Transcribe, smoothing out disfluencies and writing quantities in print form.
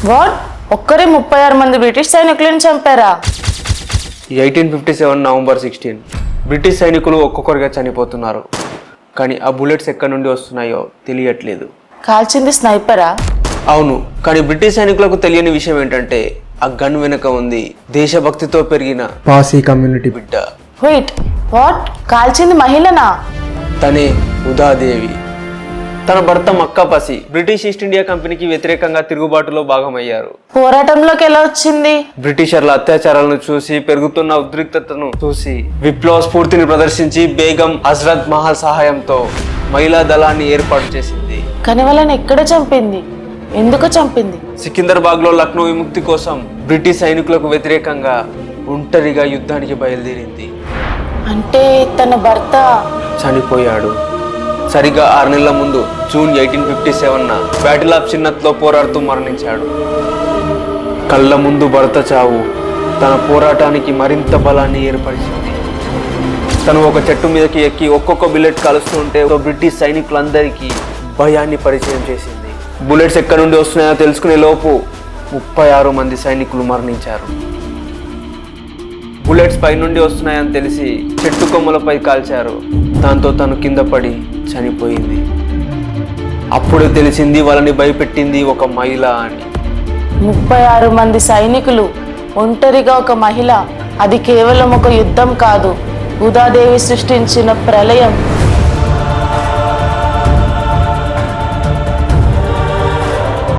What? ఒక్కరే 36 మంది British సైనికులను చంపారా? 1857 నవంబర్ 16 బ్రిటిష్ సైనికులు ఒక్కొక్కరిగా చనిపోతున్నారు. కానీ ఆ బుల్లెట్స్ ఎక్కడి నుండి వస్తున్నాయో తెలియట్లేదు. కాల్చింది స్నైపరా? అవును, కానీ బ్రిటిష్ సైనికులకు తెలియని విషయం ఏంటంటే ఆ గన్ వెనుక ఉంది దేశభక్తితో పెరిగిన పాసీ కమ్యూనిటీ బిడ్డ. Wait, what? కాల్చింది మహిళనా? తనే ఉదాదేవి. తన భర్త మక్కాపసి బ్రిటిష్ ఈస్ట్ ఇండియా కంపెనీకి వ్యతిరేకంగా తిరుగుబాటులో భాగమయ్యారు. పోరాటంలోకి ఎలా వచ్చింది? బ్రిటిషర్ల అత్యాచారాలను చూసి పెరుగుతున్న ఉద్రిక్తతను చూసి విప్లవ స్ఫూర్తిని ప్రదర్శించి బేగం హజరత్ మహల్ సహాయంతో మహిళా దళాన్ని ఏర్పాటు చేసింది. కానీ వాళ్ళని ఎక్కడ చంపింది? ఎందుకు చంపింది? సికింద్రాబాద్ లో లక్నో విముక్తి కోసం బ్రిటిష్ సైనికులకు వ్యతిరేకంగా ఒంటరిగా యుద్ధానికి బయలుదేరింది. అంటే తన భర్త చనిపోయాడు. సరిగా 6 నెలల ముందు జూన్ 1857 బ్యాటిల్ ఆఫ్ చిన్నత్లో పోరాడుతూ మరణించాడు. కళ్ళ ముందు భర్త చావు తన పోరాటానికి మరింత బలాన్ని ఏర్పరిచింది. తను ఒక చెట్టు మీదకి ఎక్కి ఒక్కొక్క బుల్లెట్ కలుస్తుంటే బ్రిటిష్ సైనికులందరికీ భయాన్ని పరిచయం చేసింది. బుల్లెట్స్ ఎక్కడి నుండి వస్తున్నాయో తెలుసుకునే లోపు 36 మంది సైనికులు మరణించారు. బుల్లెట్స్ పై నుండి వస్తున్నాయని తెలిసి చెట్టు కొమ్మలపై కాల్చారు. దాంతో తను కింద పడి చనిపోయింది. అప్పుడు తెలిసింది వాళ్ళని భయపెట్టింది ఒక మహిళ అని. 36 మంది సైనికులు, ఒంటరిగా ఒక మహిళ. అది కేవలం ఒక యుద్ధం కాదు, ఉదాదేవి సృష్టించిన ప్రళయం.